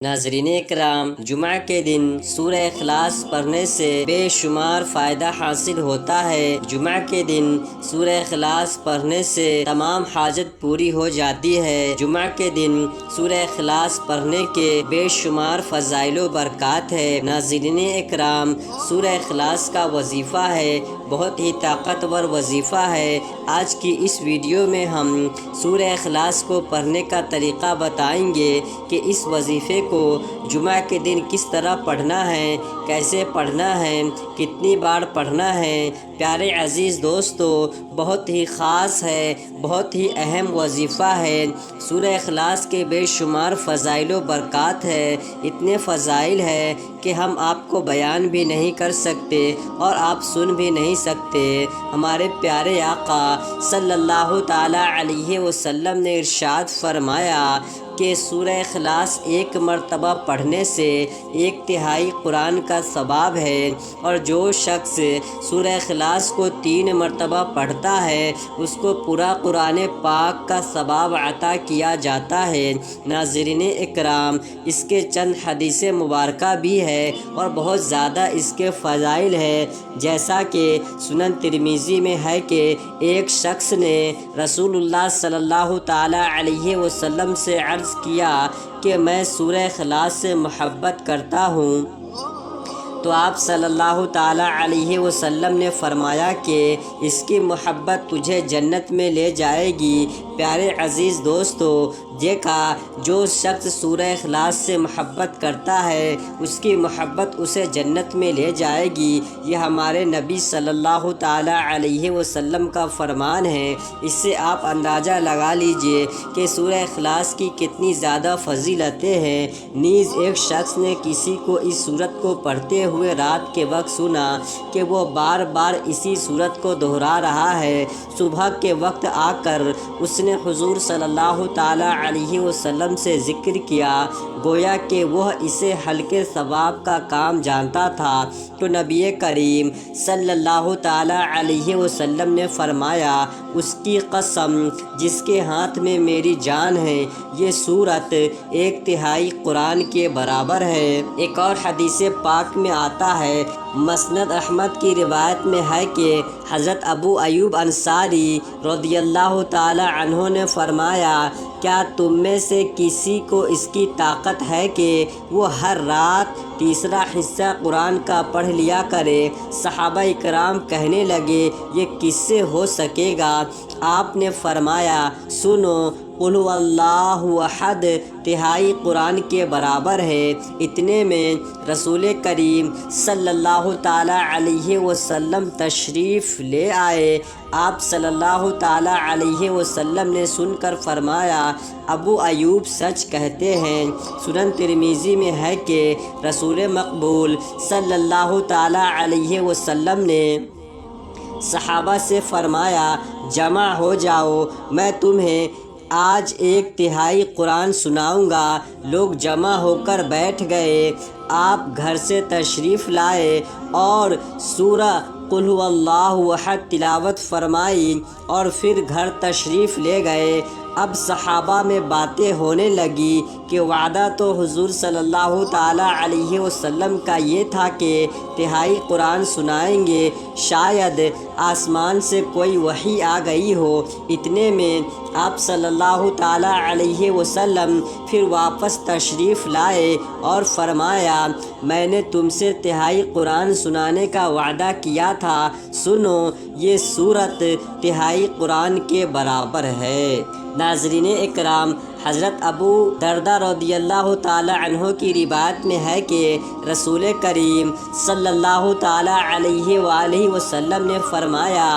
ناظرین اکرام، جمعہ کے دن سورہ اخلاص پڑھنے سے بے شمار فائدہ حاصل ہوتا ہے۔ جمعہ کے دن سورہ اخلاص پڑھنے سے تمام حاجت پوری ہو جاتی ہے۔ جمعہ کے دن سورہ اخلاص پڑھنے کے بے شمار فضائل و برکات ہے۔ ناظرین اکرام، سورہ اخلاص کا وظیفہ ہے، بہت ہی طاقتور وظیفہ ہے۔ آج کی اس ویڈیو میں ہم سورہ اخلاص کو پڑھنے کا طریقہ بتائیں گے کہ اس وظیفے کو جمعہ کے دن کس طرح پڑھنا ہے، کیسے پڑھنا ہے، کتنی بار پڑھنا ہے۔ پیارے عزیز دوستو، بہت ہی خاص ہے، بہت ہی اہم وظیفہ ہے۔ سورہ اخلاص کے بے شمار فضائل و برکات ہے، اتنے فضائل ہے کہ ہم آپ کو بیان بھی نہیں کر سکتے اور آپ سن بھی نہیں سکتے۔ ہمارے پیارے آقا صلی اللہ تعالیٰ علیہ وسلم نے ارشاد فرمایا کہ سورہ اخلاص ایک مرتبہ پڑھنے سے 1/3 قرآن کا ثواب ہے، اور جو شخص سورہ اخلاص کو 3 مرتبہ پڑھتا ہے اس کو پورا قرآن پاک کا ثواب عطا کیا جاتا ہے۔ ناظرین اکرام، اس کے چند حدیث مبارکہ بھی ہے اور بہت زیادہ اس کے فضائل ہے، جیسا کہ سنن ترمذی میں ہے کہ ایک شخص نے رسول اللہ صلی اللہ تعالیٰ علیہ وسلم سے عرض کیا کہ میں سورہ اخلاص سے محبت کرتا ہوں، تو آپ صلی اللہ تعالیٰ علیہ وسلم نے فرمایا کہ اس کی محبت تجھے جنت میں لے جائے گی۔ پیارے عزیز دوستو، جو شخص سورہ اخلاص سے محبت کرتا ہے اس کی محبت اسے جنت میں لے جائے گی، یہ ہمارے نبی صلی اللہ تعالیٰ علیہ وسلم کا فرمان ہے۔ اس سے آپ اندازہ لگا لیجئے کہ سورہ اخلاص کی کتنی زیادہ فضیلتیں ہیں۔ نیز ایک شخص نے کسی کو اس سورت کو پڑھتے ہوئے رات کے وقت سنا کہ وہ بار بار اسی سورت کو دہرا رہا ہے۔ صبح کے وقت آ کر اس نے حضور صلی اللہ تعالیٰ علیہ وسلم سے ذکر کیا، گویا کہ وہ اسے ہلکے ثواب کا کام جانتا تھا، تو نبی کریم صلی اللہ تعالیٰ علیہ وسلم نے فرمایا، اس کی قسم جس کے ہاتھ میں میری جان ہے، یہ سورت 1/3 قرآن کے برابر ہے۔ ایک اور حدیث پاک میں آتا ہے، مسند احمد کی روایت میں ہے کہ حضرت ابو ایوب انصاری رضی اللہ تعالی عنہ نے فرمایا، کیا تم میں سے کسی کو اس کی طاقت ہے کہ وہ ہر رات تیسرا حصہ قرآن کا پڑھ لیا کرے؟ صحابہ کرام کہنے لگے، یہ کس سے ہو سکے گا؟ آپ نے فرمایا، سنو، قل هو اللہ احد 1/3 قرآن کے برابر ہے۔ اتنے میں رسول کریم صلی اللہ تعالیٰ علیہ وسلم تشریف لے آئے۔ آپ صلی اللہ تعالیٰ علیہ وسلم نے سن کر فرمایا، ابو ایوب سچ کہتے ہیں۔ سنن ترمذی میں ہے کہ رسول مقبول صلی اللہ تعالیٰ علیہ وسلم نے صحابہ سے فرمایا، جمع ہو جاؤ، میں تمہیں آج 1/3 قرآن سناؤں گا۔ لوگ جمع ہو کر بیٹھ گئے۔ آپ گھر سے تشریف لائے اور سورہ قل هو اللہ احد تلاوت فرمائی اور پھر گھر تشریف لے گئے۔ اب صحابہ میں باتیں ہونے لگی کہ وعدہ تو حضور صلی اللہ تعالیٰ علیہ وسلم کا یہ تھا کہ 1/3 قرآن سنائیں گے، شاید آسمان سے کوئی وحی آ گئی ہو۔ اتنے میں آپ صلی اللہ تعالیٰ علیہ وسلم پھر واپس تشریف لائے اور فرمایا، میں نے تم سے 1/3 قرآن سنانے کا وعدہ کیا تھا، سنو، یہ سورت 1/3 قرآن کے برابر ہے۔ ناظرین اکرام، حضرت ابو دردہ رضی اللہ تعالی عنہ کی روایت میں ہے کہ رسول کریم صلی اللہ تعالی علیہ وآلہ وسلم نے فرمایا،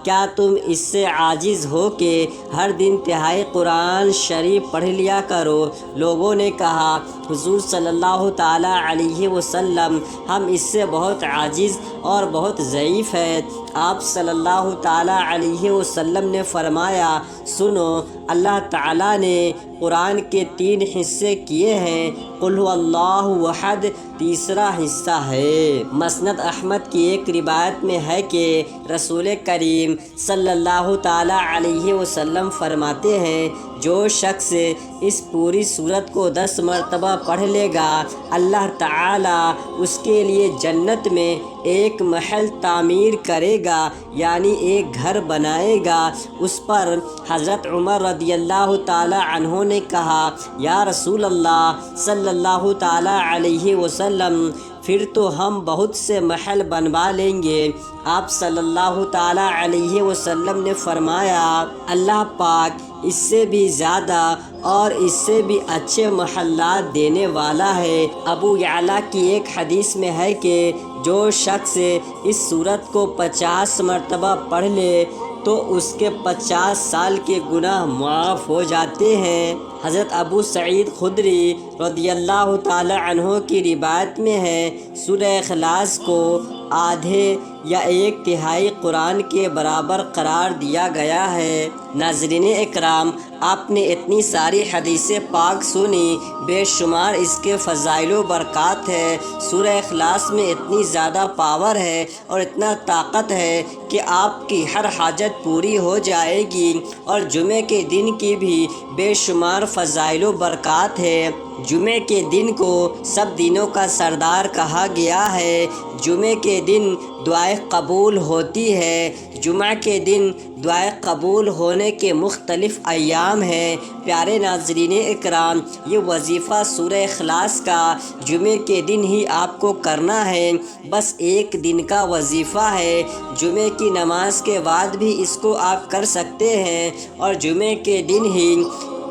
کیا تم اس سے عاجز ہو کہ ہر دن 1/3 قرآن شریف پڑھ لیا کرو؟ لوگوں نے کہا، حضور صلی اللہ تعالیٰ علیہ وسلم، ہم اس سے بہت عاجز اور بہت ضعیف ہیں۔ آپ صلی اللہ تعالیٰ علیہ وسلم نے فرمایا، سنو، اللہ تعالیٰ نے قرآن کے 3 حصے کیے ہیں۔ قل هو اللہ احد تیسرا حصہ ہے۔ مسند احمد کی ایک روایت میں ہے کہ رسول کریم صلی اللہ تعالیٰ علیہ وسلم فرماتے ہیں، جو شخص اس پوری سورت کو 10 مرتبہ پڑھ لے گا، اللہ تعالیٰ اس کے لیے جنت میں ایک محل تعمیر کرے گا، یعنی ایک گھر بنائے گا۔ اس پر حضرت عمر رضی اللہ تعالی عنہ نے کہا، یا رسول اللہ صلی اللہ تعالی علیہ وسلم، پھر تو ہم بہت سے محل بنوا لیں گے۔ آپ صلی اللہ تعالی علیہ وسلم نے فرمایا، اللہ پاک اس سے بھی زیادہ اور اس سے بھی اچھے محلات دینے والا ہے۔ ابو یعلا کی ایک حدیث میں ہے کہ جو شخص اس سورت کو 50 مرتبہ پڑھ لے تو اس کے 50 سال کے گناہ معاف ہو جاتے ہیں۔ حضرت ابو سعید خدری رضی اللہ تعالی عنہ کی روایت میں ہے، سورہ اخلاص کو آدھے یا 1/3 قرآن کے برابر قرار دیا گیا ہے۔ ناظرین اکرام، آپ نے اتنی ساری حدیث پاک سنی، بے شمار اس کے فضائل و برکات ہے۔ سورہ اخلاص میں اتنی زیادہ پاور ہے اور اتنا طاقت ہے کہ آپ کی ہر حاجت پوری ہو جائے گی، اور جمعے کے دن کی بھی بے شمار فضائل و برکات ہے۔ جمعے کے دن کو سب دنوں کا سردار کہا گیا ہے۔ جمعے کے دن دعائیں قبول ہوتی ہے۔ جمعہ کے دن دعائیں قبول ہونے کے مختلف ایام ہیں۔ پیارے ناظرین اکرام، یہ وظیفہ سورہ اخلاص کا جمعے کے دن ہی آپ کو کرنا ہے۔ بس ایک دن کا وظیفہ ہے۔ جمعے کی نماز کے بعد بھی اس کو آپ کر سکتے ہیں، اور جمعے کے دن ہی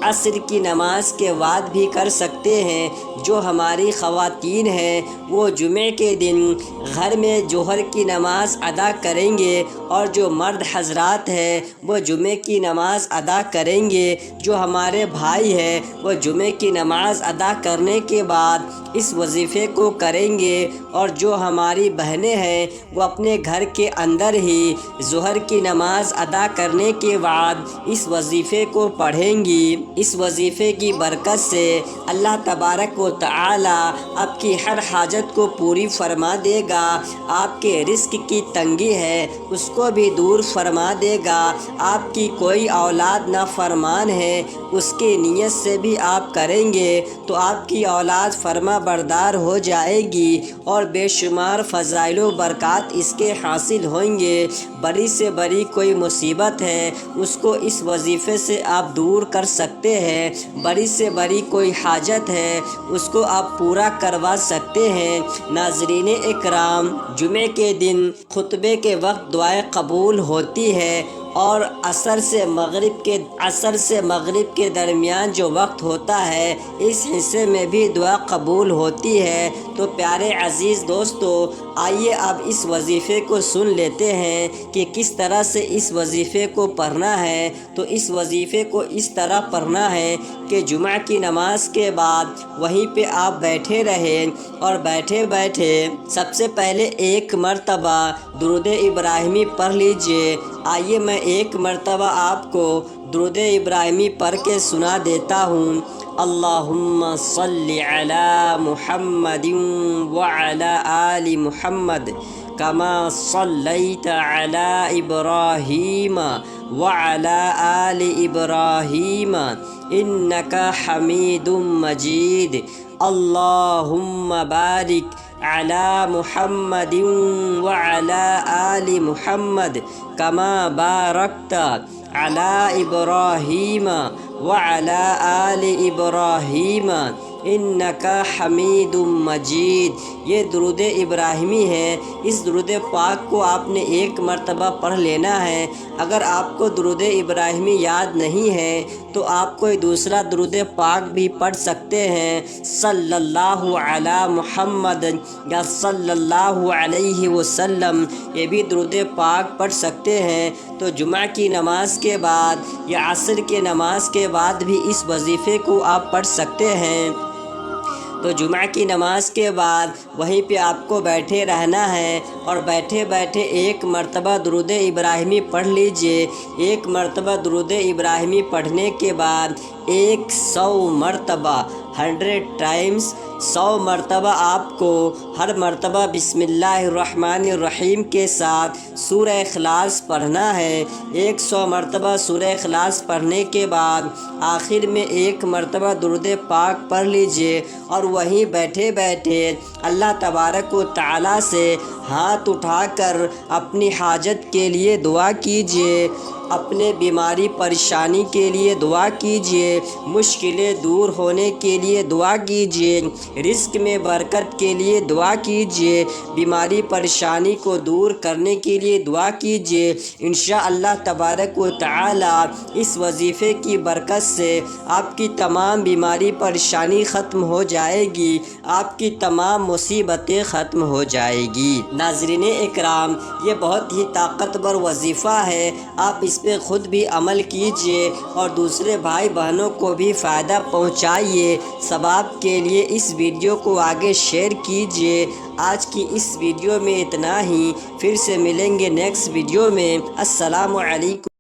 عصر کی نماز کے بعد بھی کر سکتے ہیں۔ جو ہماری خواتین ہیں وہ جمعے کے دن گھر میں ظہر کی نماز ادا کریں گے، اور جو مرد حضرات ہیں وہ جمعے کی نماز ادا کریں گے۔ جو ہمارے بھائی ہیں وہ جمعے کی نماز ادا کرنے کے بعد اس وظیفے کو کریں گے، اور جو ہماری بہنیں ہیں وہ اپنے گھر کے اندر ہی ظہر کی نماز ادا کرنے کے بعد اس وظیفے کو پڑھیں گی۔ اس وظیفے کی برکت سے اللہ تبارک و تعالی آپ کی ہر حاجت کو پوری فرما دے گا۔ آپ کے رزق کی تنگی ہے اس کو بھی دور فرما دے گا۔ آپ کی کوئی اولاد نافرمان ہے، اس کی نیت سے بھی آپ کریں گے تو آپ کی اولاد فرما بردار ہو جائے گی، اور بے شمار فضائل و برکات اس کے حاصل ہوئیں گے۔ بڑی سے بڑی کوئی مصیبت ہے اس کو اس وظیفے سے آپ دور کر سکتے ہیں۔ بڑی سے بڑی کوئی حاجت ہے اس کو آپ پورا کروا سکتے ہیں۔ ناظرین اکرام، جمعے کے دن خطبے کے وقت دعائیں قبول ہوتی ہے، اور عصر سے مغرب کے درمیان جو وقت ہوتا ہے اس حصے میں بھی دعا قبول ہوتی ہے۔ تو پیارے عزیز دوستو، آئیے اب اس وظیفے کو سن لیتے ہیں کہ کس طرح سے اس وظیفے کو پڑھنا ہے۔ تو اس وظیفے کو اس طرح پڑھنا ہے کہ جمعہ کی نماز کے بعد وہیں پہ آپ بیٹھے رہیں، اور بیٹھے بیٹھے سب سے پہلے 1 مرتبہ درود ابراہیمی پڑھ لیجئے۔ آئیے میں 1 مرتبہ آپ کو درود ابراہیمی پڑھ کے سنا دیتا ہوں۔ اللہم صلی علی محمد وعلی آل محمد کما صلیت علی ابراہیم وعلی آل ابراہیم انک حمید مجید۔ اللہم بارک علی محمد وعلی آل محمد کما بارکت علی ابراہیم وعلی آل ابراہیم انک حمید مجید۔ یہ درود ابراہیمی ہے۔ اس درود پاک کو آپ نے 1 مرتبہ پڑھ لینا ہے۔ اگر آپ کو درود ابراہیمی یاد نہیں ہے تو آپ کوئی دوسرا درود پاک بھی پڑھ سکتے ہیں، صلی اللہ علی محمد یا صلی اللہ علیہ وسلم، یہ بھی درود پاک پڑھ سکتے ہیں۔ تو جمعہ کی نماز کے بعد یا عصر کے نماز کے بعد بھی اس وظیفے کو آپ پڑھ سکتے ہیں۔ تو جمعہ کی نماز کے بعد وہیں پہ آپ کو بیٹھے رہنا ہے اور بیٹھے بیٹھے ایک مرتبہ درود ابراہیمی پڑھ لیجئے۔ ایک مرتبہ درود ابراہیمی پڑھنے کے بعد 100 مرتبہ 100 ٹائمز 100 مرتبہ آپ کو ہر مرتبہ بسم اللہ الرحمن الرحیم کے ساتھ سورہ اخلاص پڑھنا ہے۔ 100 مرتبہ سورہ اخلاص پڑھنے کے بعد آخر میں ایک مرتبہ درود پاک پڑھ لیجئے اور وہیں بیٹھے بیٹھے اللہ تبارک و تعالیٰ سے ہاتھ اٹھا کر اپنی حاجت کے لیے دعا کیجئے، اپنے بیماری پریشانی کے لیے دعا کیجئے، مشکلیں دور ہونے کے لیے دعا کیجئے، رزق میں برکت کے لیے دعا کیجئے، بیماری پریشانی کو دور کرنے کے لیے دعا کیجئے۔ انشاءاللہ تبارک و تعالی اس وظیفے کی برکت سے آپ کی تمام بیماری پریشانی ختم ہو جائے گی، آپ کی تمام مصیبتیں ختم ہو جائے گی۔ ناظرین اکرام، یہ بہت ہی طاقتور وظیفہ ہے، آپ اس پہ خود بھی عمل کیجئے اور دوسرے بھائی بہنوں کو بھی فائدہ پہنچائیے۔ ثواب کے لیے اس ویڈیو کو آگے شیئر کیجئے۔ آج کی اس ویڈیو میں اتنا ہی، پھر سے ملیں گے نیکسٹ ویڈیو میں۔ السلام علیکم۔